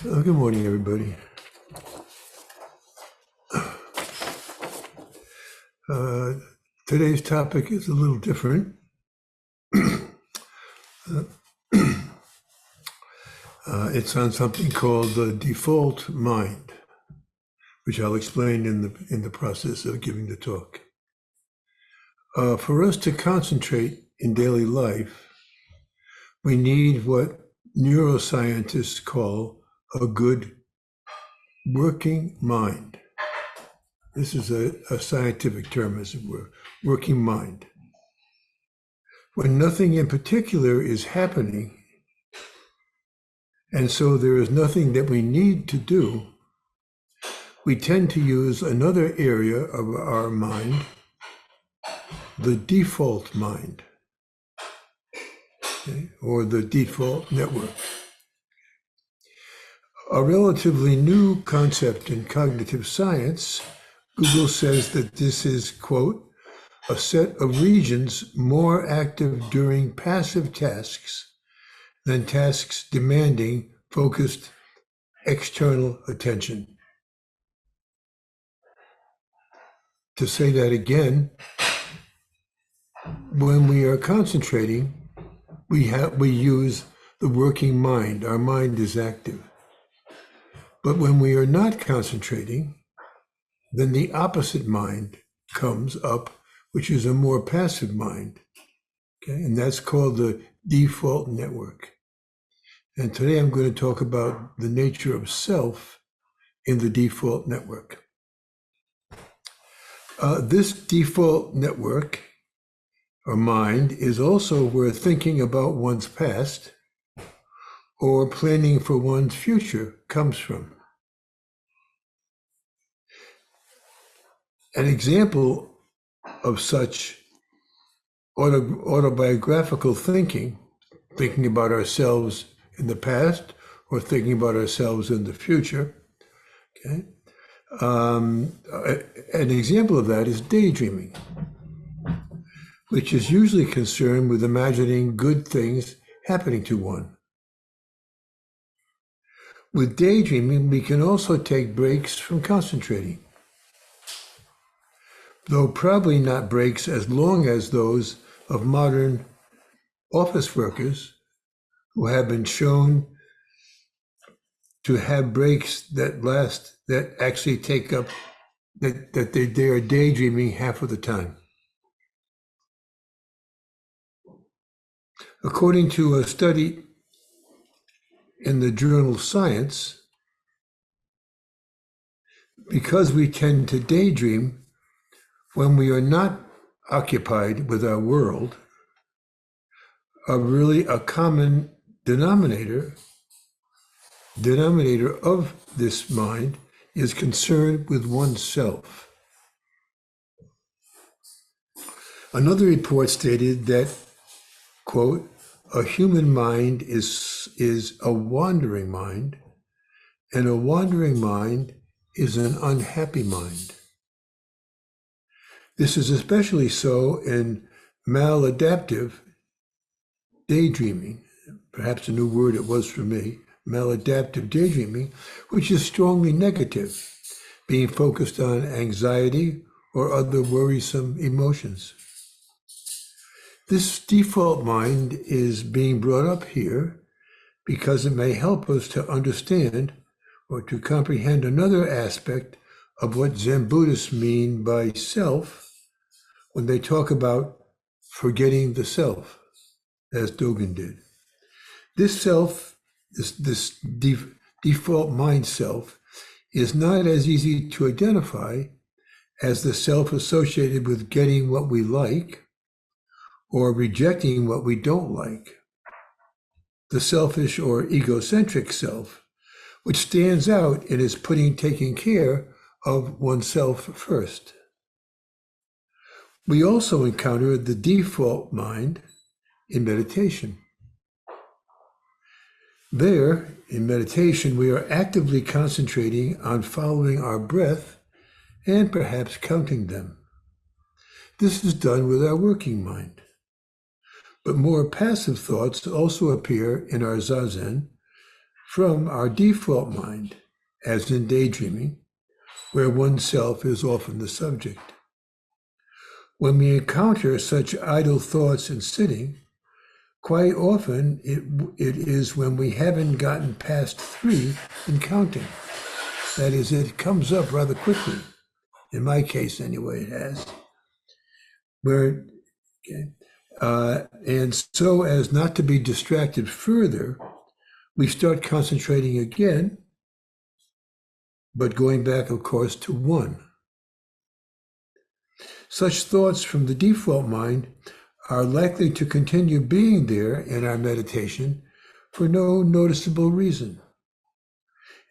Good morning, everybody. Today's topic is a little different. It's on something called the default mind, which I'll explain in the process of giving the talk. For us to concentrate in daily life, we need what neuroscientists call a good working mind. This is a scientific term, as it were, working mind. When nothing in particular is happening, and so there is nothing that we need to do, we tend to use another area of our mind, the default mind, okay, or the default network. A relatively new concept in cognitive science, Google says that this is, quote, a set of regions more active during passive tasks than tasks demanding focused external attention. To say that again, when we are concentrating, we use the working mind. Our mind is active. But when we are not concentrating, then the opposite mind comes up, which is a more passive mind. Okay, and that's called the default network. And today I'm going to talk about the nature of self in the default network. This default network, or mind, is also where thinking about one's past or planning for one's future comes from. An example of such autobiographical thinking about ourselves in the past or thinking about ourselves in the future, okay? An example of that is daydreaming, which is usually concerned with imagining good things happening to one. With daydreaming, we can also take breaks from concentrating, though probably not breaks as long as those of modern office workers who have been shown to have breaks that last, that actually take up, that they are daydreaming half of the time. According to a study in the journal Science, because we tend to daydream when we are not occupied with our world, a common denominator of this mind is concerned with oneself. Another report stated that, quote, a human mind is a wandering mind, and a wandering mind is an unhappy mind. This is especially so in maladaptive daydreaming, perhaps a new word it was for me, maladaptive daydreaming, which is strongly negative, being focused on anxiety or other worrisome emotions. This default mind is being brought up here because it may help us to understand or to comprehend another aspect of what Zen Buddhists mean by self when they talk about forgetting the self, as Dogen did. This self, this default mind self, is not as easy to identify as the self associated with getting what we like or rejecting what we don't like. The selfish or egocentric self, which stands out in its taking care of oneself first. We also encounter the default mind in meditation. There, in meditation, we are actively concentrating on following our breath and perhaps counting them. This is done with our working mind. But more passive thoughts also appear in our zazen, from our default mind, as in daydreaming, where oneself is often the subject. When we encounter such idle thoughts in sitting, quite often it is when we haven't gotten past 3 in counting. That is, it comes up rather quickly. In my case, anyway, it has. And so as not to be distracted further, we start concentrating again, but going back, of course, to 1. Such thoughts from the default mind are likely to continue being there in our meditation for no noticeable reason.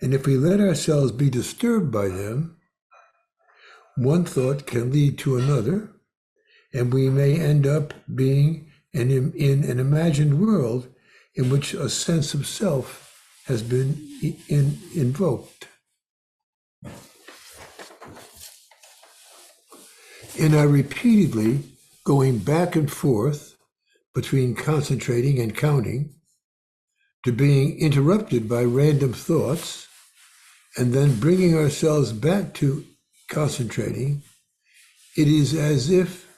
And if we let ourselves be disturbed by them, one thought can lead to another, and we may end up being in an imagined world in which a sense of self has been invoked. In our repeatedly going back and forth between concentrating and counting, to being interrupted by random thoughts, and then bringing ourselves back to concentrating, it is as if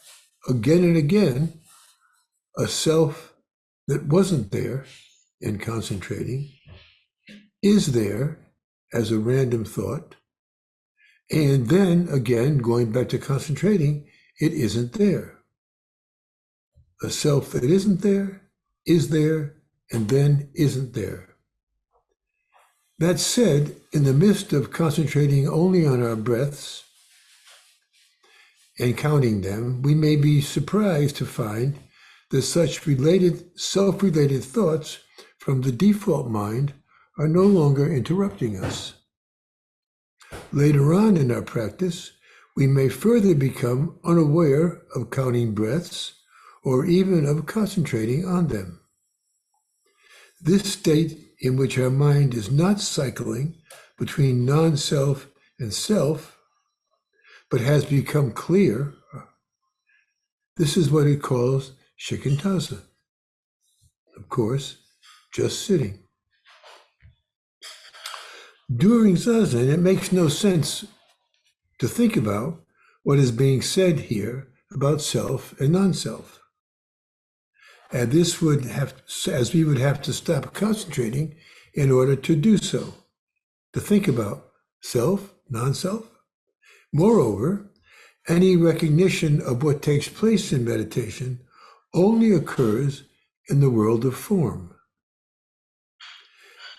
again and again a self that wasn't there in concentrating is there as a random thought, and then again going back to concentrating, it isn't there. A self that isn't there, and then isn't there. That said, in the midst of concentrating only on our breaths and counting them, we may be surprised to find that such self-related thoughts from the default mind are no longer interrupting us. Later on in our practice, we may further become unaware of counting breaths or even of concentrating on them. This state in which our mind is not cycling between non-self and self, but has become clear, this is what it calls shikantaza. Of course, just sitting. During zazen, it makes no sense to think about what is being said here about self and non-self. And this would have, as we would have to stop concentrating in order to do so, to think about self, non-self. Moreover, any recognition of what takes place in meditation only occurs in the world of form.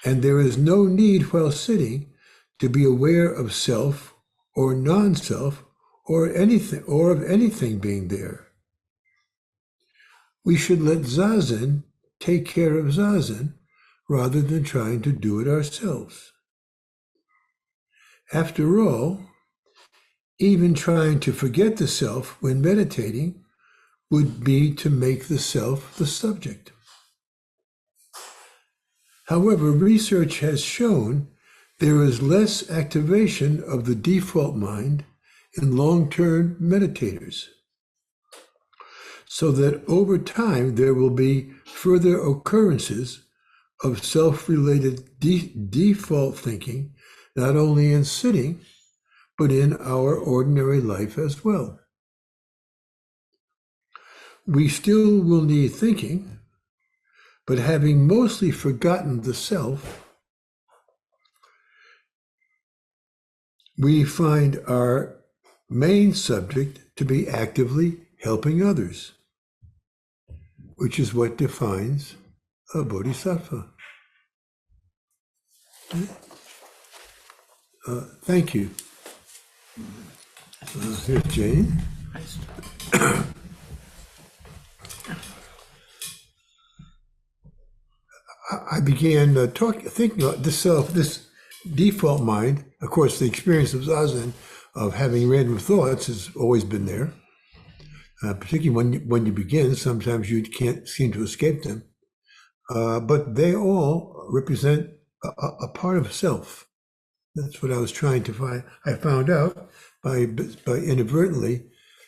And there is no need while sitting to be aware of self or non-self or anything, or of anything being there. We should let zazen take care of zazen rather than trying to do it ourselves. After all, even trying to forget the self when meditating would be to make the self the subject. However, research has shown there is less activation of the default mind in long-term meditators, so that over time there will be further occurrences of self-related default thinking, not only in sitting, but in our ordinary life as well. We still will need thinking, but having mostly forgotten the self, we find our main subject to be actively helping others, which is what defines a bodhisattva. Thank you. Here's Jane. I began thinking about this self, this default mind. Of course, the experience of zazen, of having random thoughts, has always been there. Particularly when you begin, sometimes you can't seem to escape them. But they all represent a part of self. That's what I was trying to find. I found out by inadvertently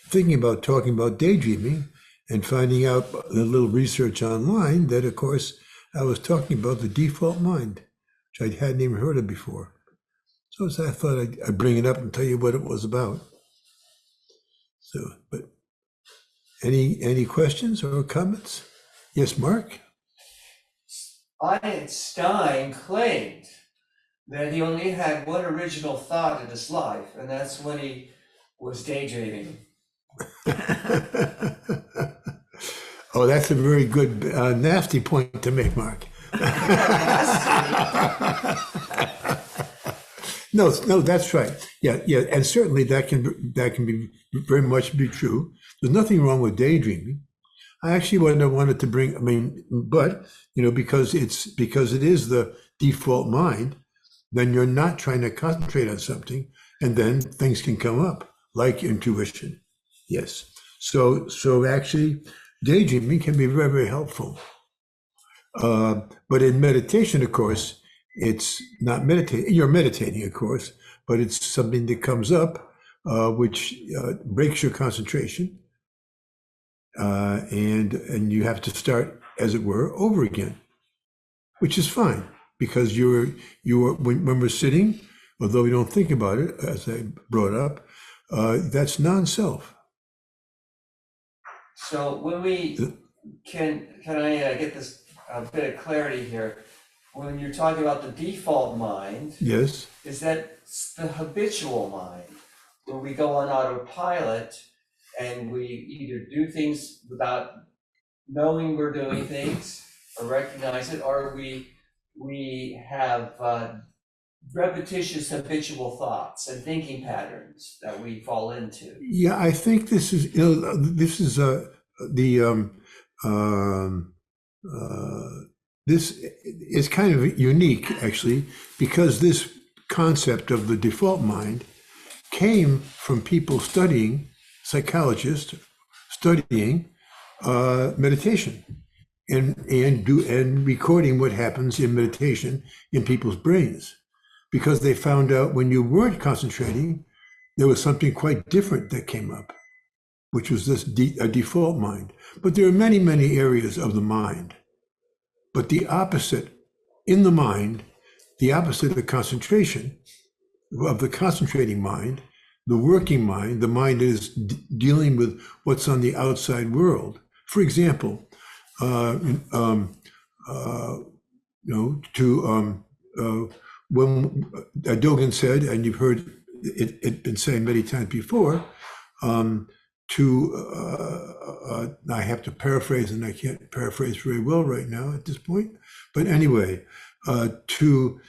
thinking about talking about daydreaming and finding out a little research online that, of course, I was talking about the default mind, which I hadn't even heard of before. So I thought I'd bring it up and tell you what it was about. So, but any questions or comments? Yes, Mark? Einstein claimed that he only had one original thought in his life, and that's when he was daydreaming. Oh, that's a very good, nasty point to make, Mark. No, that's right. Yeah, and certainly that can be very much be true. There's nothing wrong with daydreaming. I actually wanted to bring. I mean, but because it is the default mind, then you're not trying to concentrate on something, and then things can come up like intuition. Yes. So actually, daydreaming can be very, very helpful. But in meditation, of course, it's not meditating. You're meditating, of course, but it's something that comes up, which breaks your concentration, and you have to start, as it were, over again, which is fine because you are when we're sitting, although we don't think about it, as I brought up, that's non-self. So when we can I get this a bit of clarity here? When you're talking about the default mind, Yes. is that the habitual mind, where we go on autopilot and we either do things without knowing we're doing things or recognize it, or we have repetitious habitual thoughts and thinking patterns that we fall into. Yeah, I think this is this is kind of unique, actually, because this concept of the default mind came from people studying, psychologists studying meditation and recording what happens in meditation in people's brains, because they found out when you weren't concentrating, there was something quite different that came up, which was this a default mind. But there are many, many areas of the mind. But the opposite in the mind, the opposite of concentration, of the concentrating mind, the working mind, the mind is dealing with what's on the outside world. For example, when Dogen said, and you've heard it been said many times before, I have to paraphrase, and I can't paraphrase very well right now at this point. But anyway, to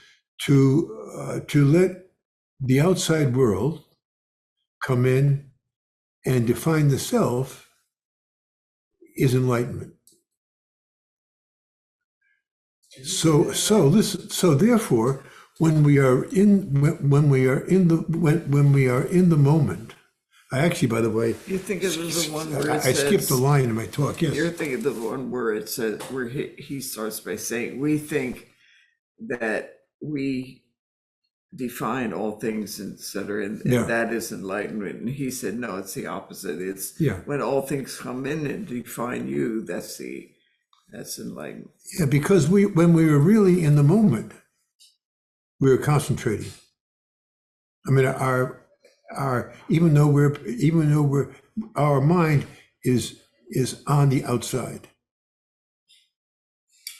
let the outside world come in and define the self is enlightenment. So therefore, when we are in the moment. I actually, by the way, You think of the one where it I skipped says, a line in my talk. Yes. you're thinking of the one where it says, where he starts by saying, we think that we define all things, etc., and Yeah. that is enlightenment. And he said, no, it's the opposite. It's Yeah. when all things come in and define you, that's enlightenment. Yeah, because when we were really in the moment, we were concentrating. I mean, even though our mind is on the outside.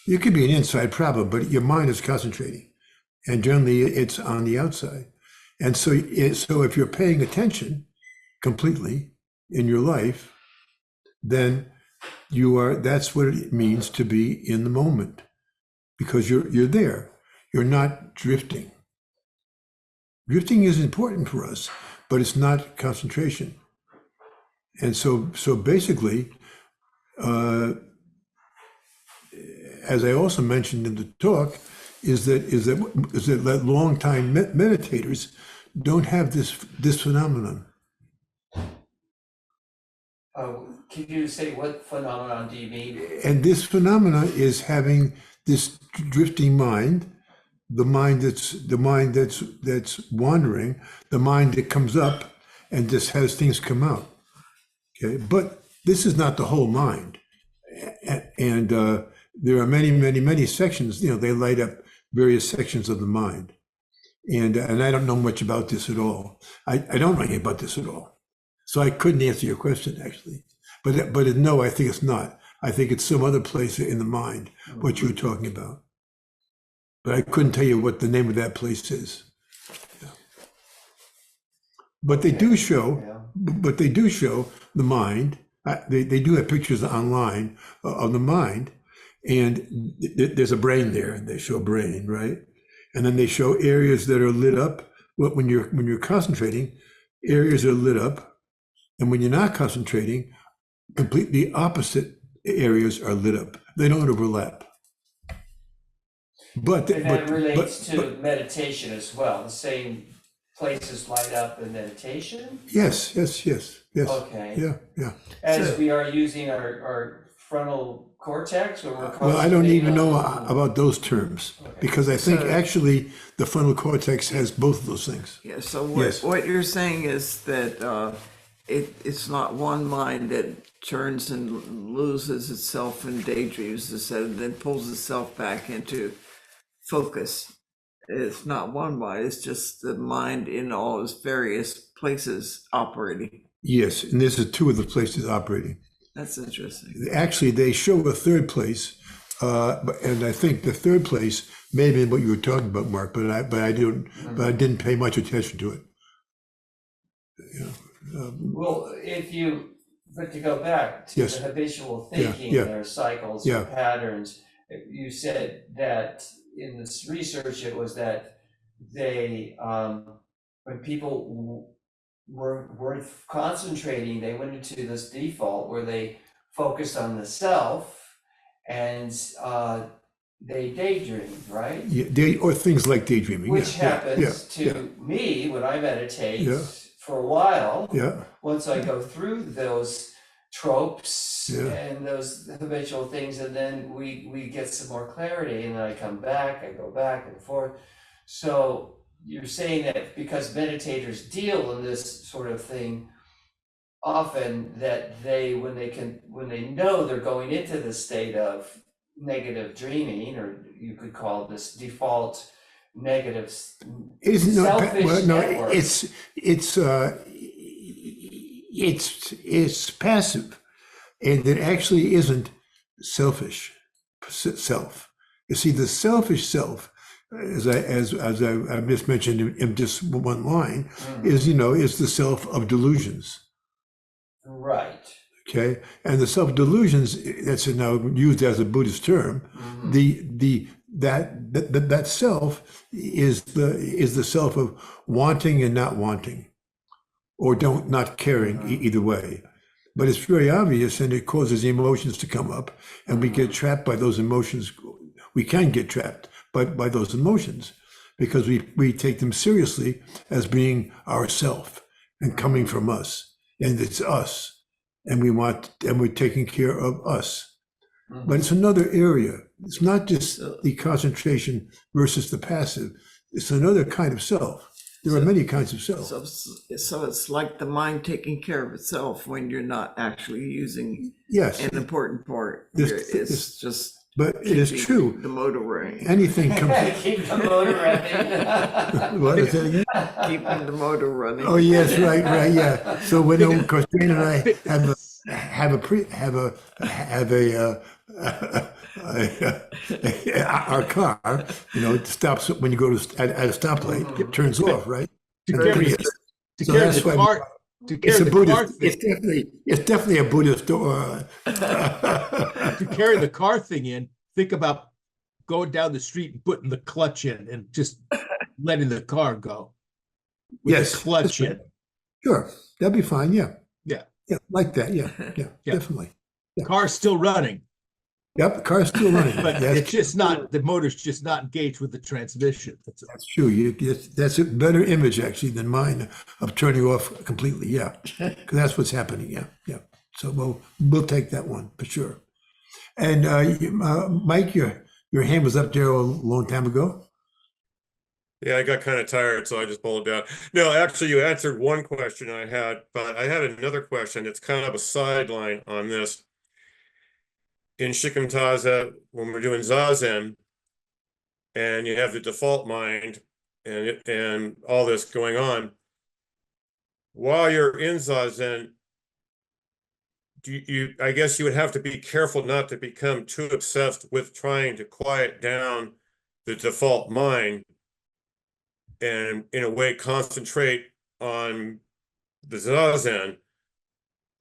It could be an inside problem, but your mind is concentrating, and generally it's on the outside. And so if you're paying attention completely in your life, then that's what it means to be in the moment, because you're there. You're not drifting. Drifting is important for us, but it's not concentration. And so basically, as I also mentioned in the talk, is that long time meditators don't have this phenomenon. Can you say what phenomenon do you mean? And this phenomena is having this drifting mind, the mind that's wandering, the mind that comes up and just has things come out. Okay, but this is not the whole mind, and there are many sections. They light up various sections of the mind. And I don't know much about this at all. I don't know anything about this at all. So I couldn't answer your question, actually. But no, I think it's not. I think it's some other place in the mind, what you were talking about. But I couldn't tell you what the name of that place is. Yeah. But they do show, Yeah. but they do show the mind. They do have pictures online of the mind, and there's a brain there, and they show a brain, right? And then they show areas that are lit up. Well, when you're concentrating, areas are lit up, and when you're not concentrating, completely opposite areas are lit up. They don't overlap. But And that relates to but- meditation as well, the same places light up in meditation? yes. Okay. Yeah. As So- we are using our frontal cortex, or we're Well, I don't even know concentrating on- about those terms, Okay. because I think So- actually the frontal cortex has both of those things. Yeah, so Yes. what you're saying is that it's not one mind that turns and loses itself in daydreams and then pulls itself back into focus. It's not one mind, it's just the mind in all its various places operating. Yes, and this is two of the places operating. That's interesting. Actually, they show a third place, and I think the third place may have been what you were talking about, Mark, but I didn't pay much attention to it. Well, but to go back to Yes. the habitual Yeah, thinking, yeah. their cycles, Yeah. patterns, you said that in this research, it was that they, when people weren't concentrating, they went into this default where they focused on the self and they daydreamed, right? Yeah, or things like daydreaming. Which yeah, happens yeah, to me when I meditate Yeah. for a while. Yeah, Once I go through those tropes Yeah. and those habitual things, and then we get some more clarity, and then I come back, I go back and forth. So you're saying that because meditators deal in this sort of thing often, that when they know they're going into the state of negative dreaming, or you could call this default negative it isn't. selfish Well, no, network. it's passive, and it actually isn't selfish self. You see, the selfish self, as I just mentioned in just one line, is the self of delusions. Right. Okay, and the self delusions, that's now used as a Buddhist term. That self is the self of wanting and not wanting, or not caring either way. But it's very obvious, and it causes emotions to come up, and we get trapped by those emotions. We can get trapped by those emotions because we take them seriously as being ourself and coming from us, and it's us, and we're taking care of us. But it's another area. It's not just the concentration versus the passive. It's another kind of self. There are many kinds of self. So it's like the mind taking care of itself when you're not actually using Yes, an important part. This- It's just but it is keeping true. the motor running, Anything comes. Keep the motor running. What is that again? keeping the motor running. Oh yes, right, yeah. So when of course Jane and I our car, stops when you go to at a stoplight, it turns off, right? To And carry, Prius. to So carry that's the why car, to It's carry a the car Buddhist. thing, It's definitely a Buddhist. to carry the car thing in, think about going down the street and putting the clutch in and just letting the car go. With Yes, the clutch in. Sure, that'd be fine. Yeah. Yeah. Yeah, like that. Yeah, Yeah. definitely. Car's still running, Yep, the car's still running. but Yes, it's just not, the motor's just not engaged with the transmission. That's all. that's true. That's a better image actually than mine of turning off completely. Yeah, because that's what's happening. Yeah. So we'll take that one for sure. And Mike, your hand was up there a long time ago. Yeah, I got kind of tired, so I just pulled it down. No, actually, you answered one question I had, but I had another question. It's kind of a sideline on this. In Shikantaza, when we're doing Zazen, and you have the default mind and all this going on. While you're in Zazen, I guess you would have to be careful not to become too obsessed with trying to quiet down the default mind and in a way concentrate on the Zazen.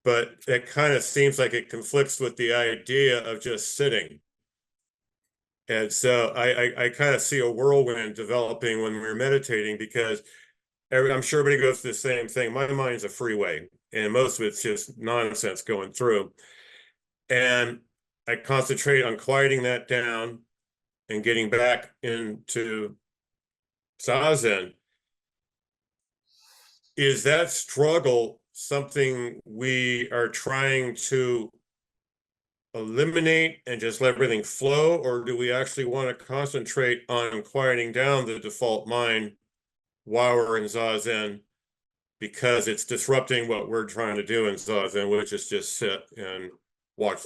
But it kind of seems like it conflicts with the idea of just sitting. And so I kind of see a whirlwind developing when we're meditating, because I'm sure everybody goes through the same thing. My mind's a freeway, and most of it's just nonsense going through. And I concentrate on quieting that down and getting back into Zazen. Is that struggle something we are trying to eliminate and just let everything flow, or do we actually want to concentrate on quieting down the default mind while we're in Zazen, because it's disrupting what we're trying to do in Zazen, which is just sit and watch.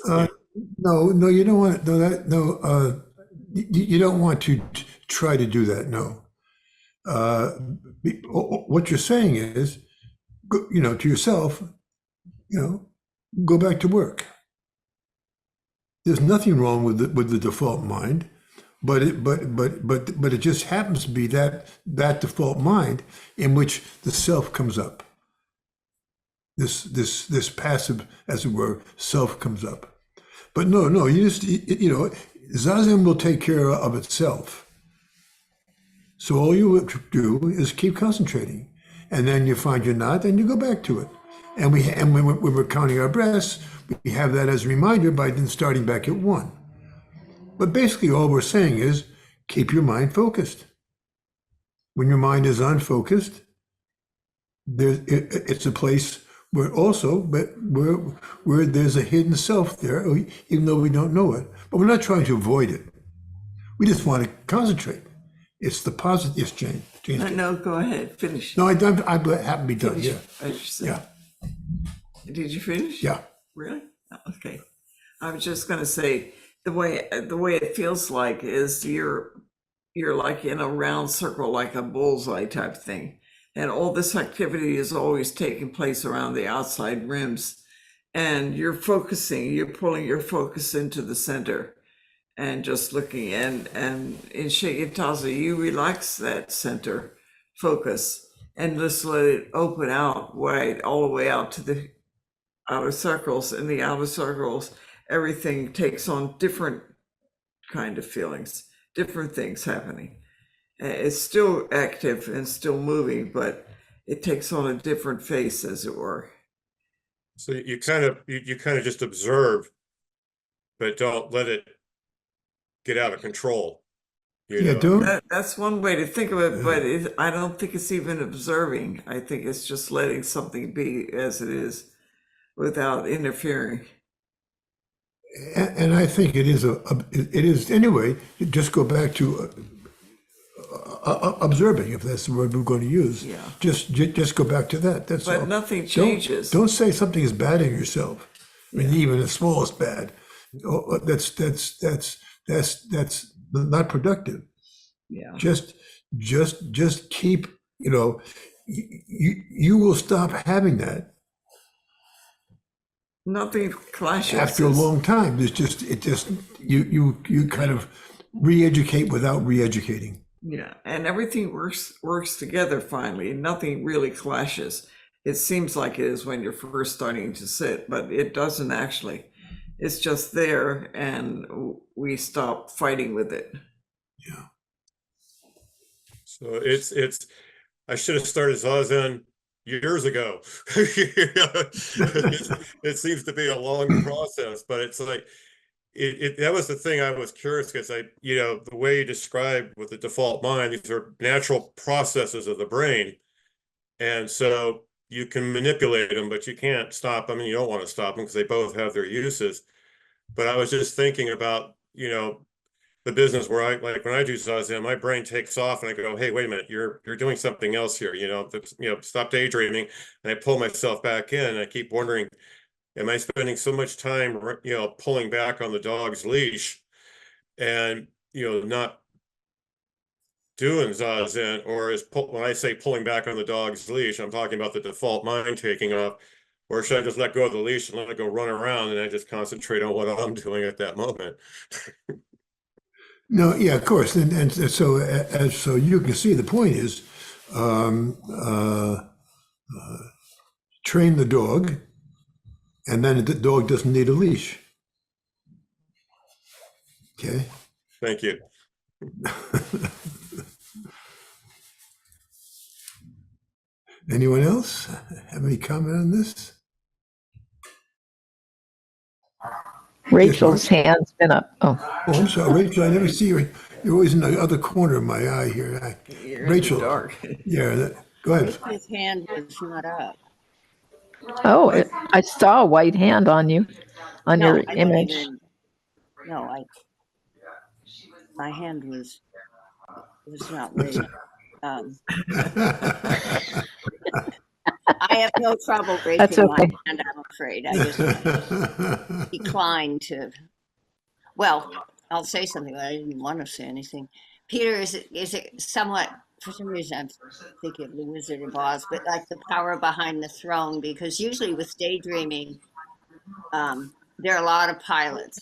No, you don't want you don't want to try to do that. No. What you're saying is, to yourself, go back to work. There's nothing wrong with the default mind, but it just happens to be that default mind in which the self comes up. This passive, as it were, self comes up. But no, you just Zazen will take care of itself. So all you have to do is keep concentrating, and then you find you're not, and you go back to it. And when we're counting our breaths, we have that as a reminder by then starting back at 1. But basically, all we're saying is keep your mind focused. When your mind is unfocused, it's a place where there's a hidden self there, even though we don't know it. But we're not trying to avoid it. We just want to concentrate. It's the positive change. No, go ahead, finish. No, I'm happy to be done. Finish, Yeah, as you said. yeah, Did you finish? yeah. Really? Oh, okay. I was just gonna say, the way it feels like is you're like in a round circle, like a bullseye type thing. And all this activity is always taking place around the outside rims. And you're pulling your focus into the center and just looking. And in Shigatase, you relax that center focus and just let it open out wide, all the way out to the outer circles. In the outer circles, everything takes on different kind of feelings, different things happening. It's still active and still moving, but it takes on a different face, as it were. So you kind of just observe, but don't let it get out of control. Yeah, don't. That's one way to think of it, but I don't think it's even observing. I think it's just letting something be as it is without interfering. And I think it is anyway. Just go back to observing, if that's the word we're going to use. Yeah. Just go back to that. That's all. But nothing changes. Don't say something is bad in yourself. I mean, even the smallest bad. Oh, that's not productive. Yeah. Just keep. You will stop having that Nothing clashes. after a long time. You kind of re-educate without re-educating. Yeah, and everything works together finally. Nothing really clashes. It seems like it is when you're first starting to sit, but it doesn't actually. It's just there, and we stop fighting with it. Yeah. So it's I should have started Zazen years ago. It seems to be a long process, but it's like that was the thing I was curious, because the way you described with the default mind, these are natural processes of the brain. And so you can manipulate them, but you can't stop them, and you don't want to stop them because they both have their uses. But I was just thinking about, the business where when I do Zazen, my brain takes off and I go, hey, wait a minute, you're doing something else here, stop daydreaming. And I pull myself back in, and I keep wondering, am I spending so much time, pulling back on the dog's leash and, not doing Zazen, or when I say pulling back on the dog's leash, I'm talking about the default mind taking off, or should I just let go of the leash and let it go run around and I just concentrate on what I'm doing at that moment? No, yeah, of course, and so so you can see the point is, um, uh, train the dog, and then the dog doesn't need a leash. Okay. Thank you. Anyone else have any comment on this? Rachel's hand's been up. Oh, Oh, I'm sorry, Rachel. I never see you. You're always in the other corner of my eye here. You're in the Rachel. dark. Yeah. Go ahead. His hand was not up. oh, I saw a white hand on you, on No, your I don't image. even. No, my hand was not raised. I have no trouble That's raising my okay. hand, I'm afraid. I just declined to. Well, I'll say something, but I didn't want to say anything. Peter, is it somewhat, for some reason, I'm thinking of the Wizard of Oz, but like the power behind the throne, because usually with daydreaming, there are a lot of pilots.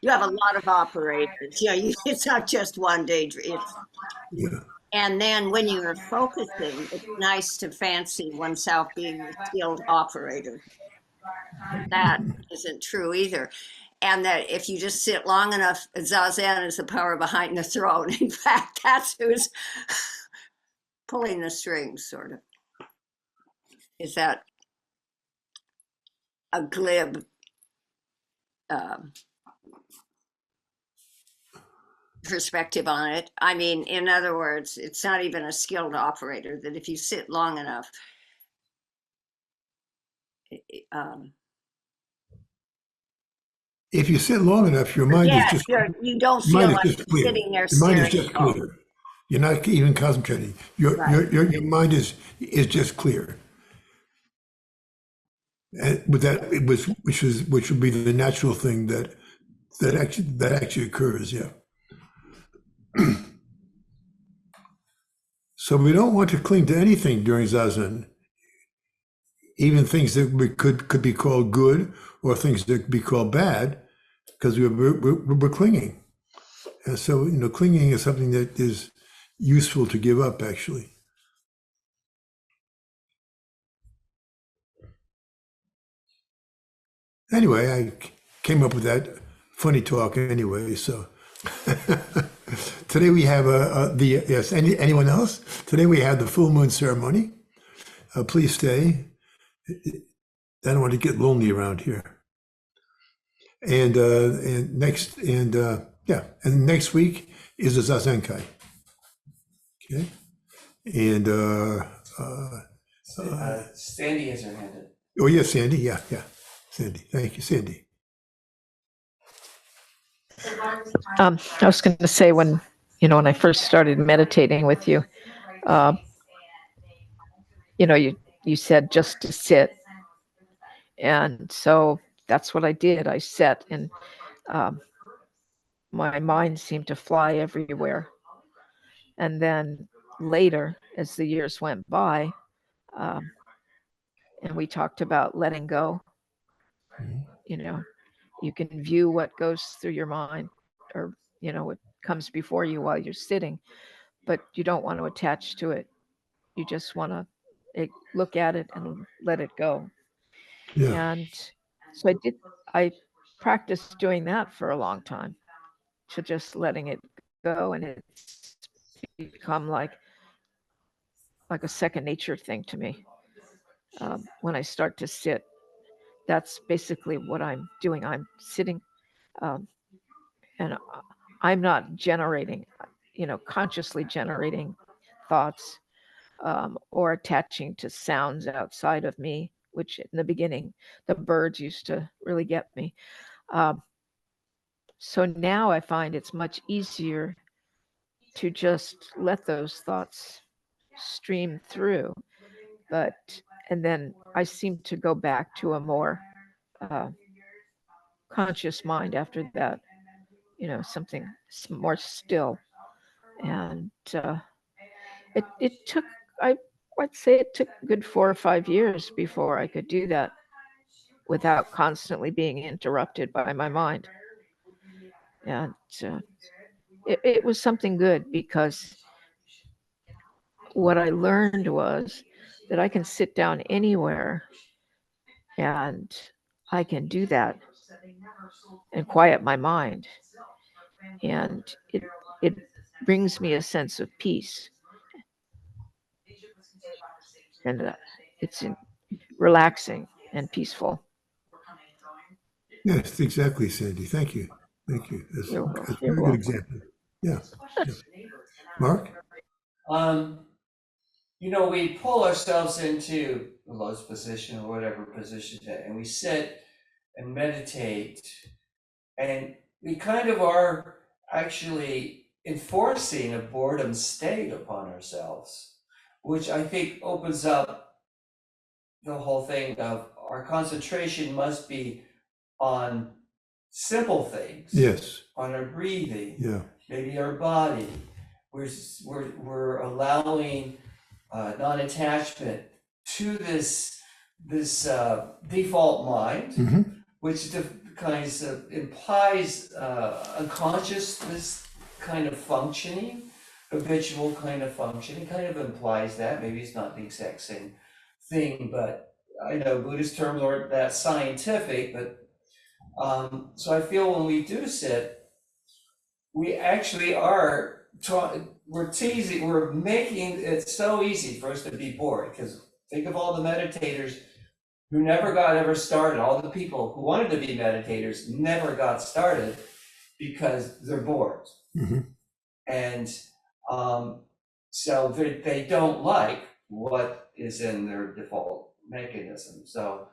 You have a lot of operators. It's not just one daydream. Yeah. And then when you're focusing, it's nice to fancy oneself being a skilled operator. That isn't true either. And that if you just sit long enough, Zazen is the power behind the throne. In fact, that's who's pulling the strings, sort of. Is that a glib perspective on it? I mean, in other words, it's not even a skilled operator, that if you sit long enough, If you sit long enough, your mind is just you don't mind feel is like just you're clear. sitting there Your mind is staring just at all. clear. You're not even concentrating. Your mind is just clear. And with that, which would be the natural thing that actually occurs. Yeah. So we don't want to cling to anything during Zazen, even things that could be called good or things that could be called bad, because we're clinging. And so, clinging is something that is useful to give up, actually. Anyway, I came up with that funny talk anyway. So today we have yes. Anyone else? Today we have the full moon ceremony. Please stay. I don't want to get lonely around here. And next week is the Zazenkai. Okay. And Sandy has her hand up. oh yes, Sandy. Yeah. Sandy. Thank you, Sandy. I was going to say when I first started meditating with you, you said just to sit. And so that's what I did. I sat and my mind seemed to fly everywhere. And then later, as the years went by, and we talked about letting go, you can view what goes through your mind or, what comes before you while you're sitting, but you don't want to attach to it. You just want to look at it and let it go. Yeah. And so I practiced doing that for a long time, to just letting it go. And it's become like a second nature thing to me. When I start to sit, that's basically what I'm doing. I'm sitting, and I'm not generating, consciously generating thoughts or attaching to sounds outside of me, which in the beginning, the birds used to really get me. So now I find it's much easier to just let those thoughts stream through. And then I seem to go back to a more conscious mind after that, something more still. And it took, I'd say it took a good 4 or 5 years before I could do that without constantly being interrupted by my mind. And it was something good, because what I learned was that I can sit down anywhere and I can do that and quiet my mind. And it brings me a sense of peace. And it's relaxing and peaceful. Yes, exactly, Sandy. Thank you. Thank you. That's You're a welcome. very good example. Yeah. Yeah. Mark? You know, we pull ourselves into the lotus position or whatever position that, and we sit and meditate, and we kind of are actually enforcing a boredom state upon ourselves, which I think opens up the whole thing of our concentration must be on simple things. Yes. On our breathing, Yeah. maybe our body. We're allowing non-attachment to this default mind, Mm-hmm. which kinds of implies unconsciousness kind of functioning, habitual kind of functioning, kind of implies that. Maybe it's not the exact same thing, but I know Buddhist terms aren't that scientific, but so I feel when we do sit, we actually are we're teasing, we're making it so easy for us to be bored, because think of all the meditators who never got ever started, all the people who wanted to be meditators never got started because they're bored. Mm-hmm. And so they don't like what is in their default mechanism, so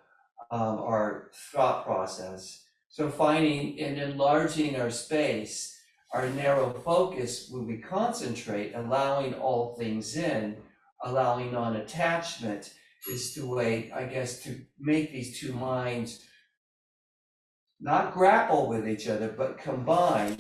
our thought process. So finding and enlarging our space, our narrow focus, when we concentrate, allowing all things in, allowing non-attachment, is the way, I guess, to make these two minds not grapple with each other, but combine.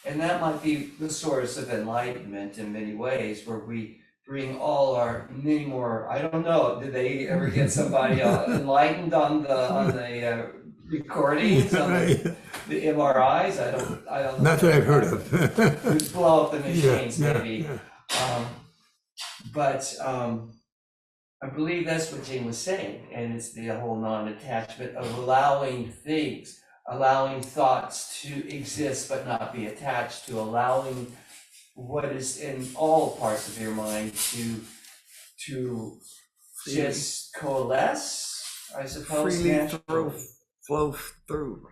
And that might be the source of enlightenment in many ways, where we bring all our many more, I don't know, did they ever get somebody enlightened on the recordings, on the MRIs? I don't know. Not that I've heard of. Blow up the machines, Yeah, maybe. yeah. But I believe that's what Jane was saying, and it's the whole non-attachment of allowing things, allowing thoughts to exist but not be attached to, allowing what is in all parts of your mind to just coalesce, I suppose. Freely naturally. flow through.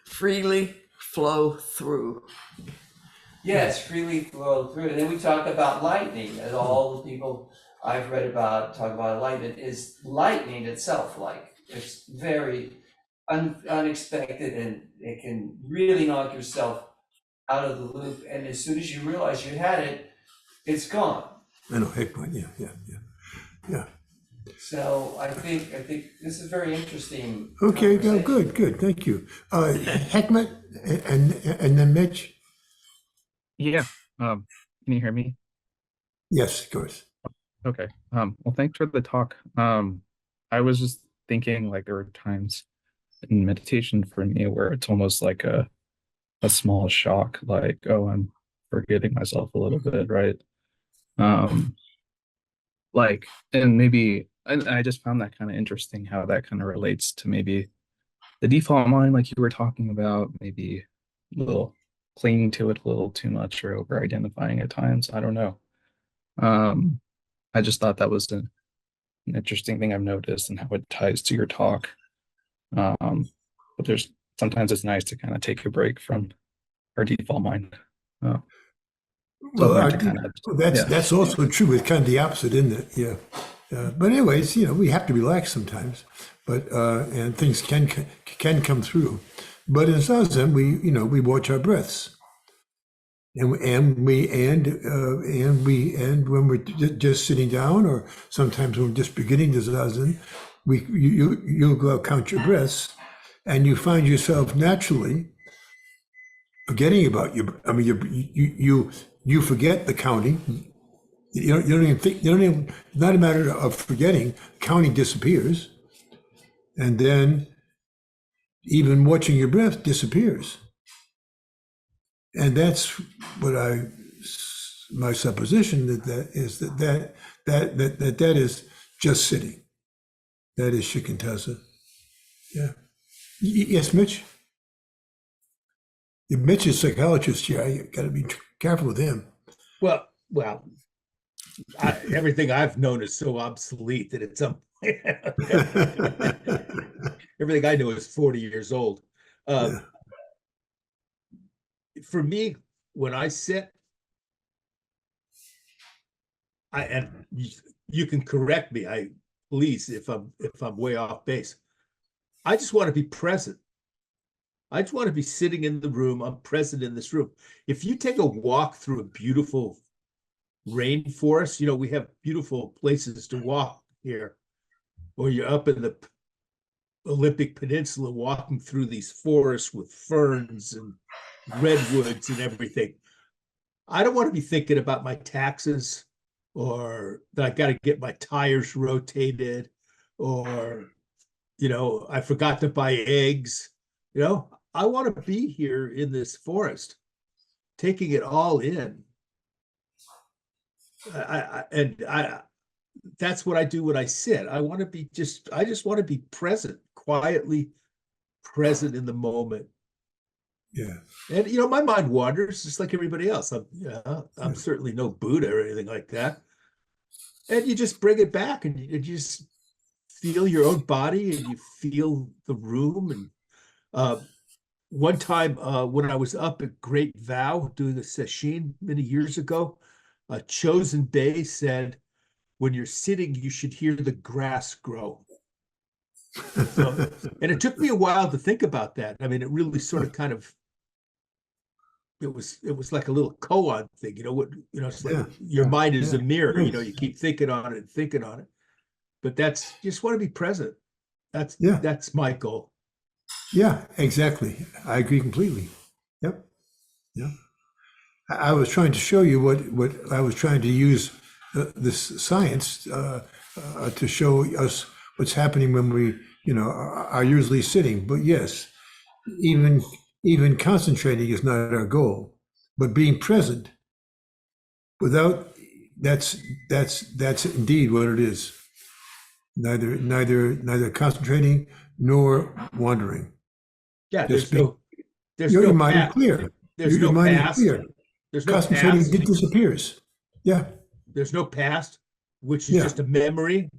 Freely flow through. Yes, freely flow through. And then we talk about lightning, and all the people I've read about talk about lightning is lightning itself. Like, it's very unexpected, and it can really knock yourself out of the loop. And as soon as you realize you had it, it's gone. I know, heck, yeah. So I think this is very interesting. Okay, conversation. good, thank you. Hekmat and then Mitch? Yeah. Can you hear me? Yes, of course. Okay. Well, thanks for the talk. I was just thinking, like, there were times in meditation for me where it's almost like a small shock, like, oh, I'm forgetting myself a little bit, right? Like, and maybe I just found that kind of interesting, how that kind of relates to maybe the default mind, like you were talking about, maybe a little clinging to it a little too much or over identifying at times. I don't know. I just thought that was an interesting thing I've noticed, and how it ties to your talk. But there's sometimes it's nice to kind of take a break from our default mind. Well, Yeah. that's also true with kind of the opposite, isn't it? Yeah. But anyways, we have to relax sometimes, but and things can come through. But in Zazen, we watch our breaths, and when we're just sitting down, or sometimes when we're just beginning the Zazen, you'll go out, count your breaths, and you find yourself naturally forgetting about you. I mean, you forget the counting. You don't even think. You don't even. Not a matter of forgetting. Counting disappears, and then even watching your breath disappears. And that's what my supposition that is just sitting. That is shikantaza. Yeah. Yes, Mitch. If Mitch is psychologist here, you got to be careful with him. Well, everything I've known is so obsolete that it's everything I know is 40 years old. Yeah. For me, when I sit, and you can correct me, please, if I'm way off base. I just want to be present. I just want to be sitting in the room. I'm present in this room. If you take a walk through a beautiful rainforest, we have beautiful places to walk here, or you're up in the Olympic Peninsula walking through these forests with ferns and redwoods and everything. I don't want to be thinking about my taxes, or that I got to get my tires rotated, or, I forgot to buy eggs. I want to be here in this forest, taking it all in. That's what I do when I sit. I just want to be present, quietly present in the moment. Yeah. And my mind wanders just like everybody else. I'm certainly no Buddha or anything like that. And you just bring it back, and you just feel your own body, and you feel the room. And one time when I was up at Great Vow doing a sesshin many years ago, Chosen Bay said, when you're sitting, you should hear the grass grow. And it took me a while to think about that. I mean, it really sort of kind of, it was like a little koan thing, it's like your mind is a mirror, you keep thinking on it and thinking on it. But you just want to be present. That's my goal. Yeah, exactly. I agree completely. Yep. Yeah. I was trying to show you what I was trying to use this science to show us what's happening when we, are usually sitting. But yes, even concentrating is not our goal, but being present that's indeed what it is. Neither concentrating nor wandering. Yeah, Just your mind is clear. There's Your no mind is past. clear. There's no Concentrating, past. it disappears. Yeah. There's no past, which is just a memory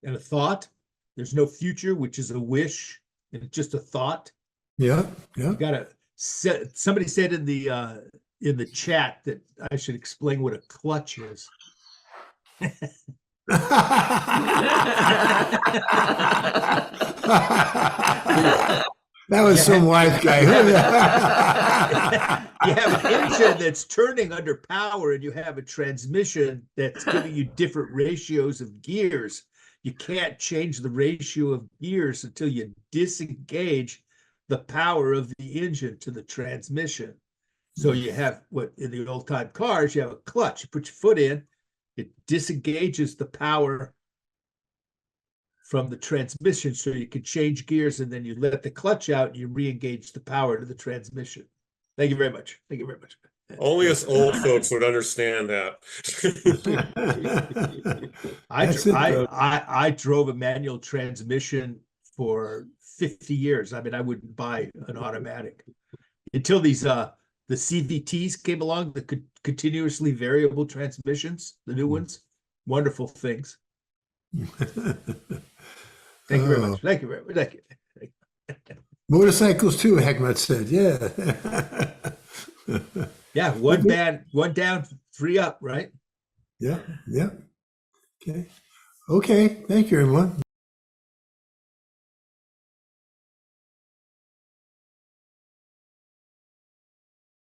and a thought. There's no future, which is a wish and it's just a thought. Yeah. You gotta somebody said in the chat that I should explain what a clutch is. That was some wise guy. You have an engine that's turning under power, and you have a transmission that's giving you different ratios of gears. You can't change the ratio of gears until you disengage the power of the engine to the transmission. So you have what in the old time cars, you have a clutch. You put your foot in, it disengages the power from the transmission so you can change gears, and then you let the clutch out and you re-engage the power to the transmission. Thank you very much. Thank you very much. Only us old folks would understand that. I drove a manual transmission for 50 years. I mean, I wouldn't buy an automatic until these the CVTs came along, the continuously variable transmissions, the new ones. Wonderful things. Thank you very much. Thank you very much. Thank you. Motorcycles too, Hekmat said. Yeah. Yeah, one down, 3 up, right? Yeah. Okay. Thank you, everyone.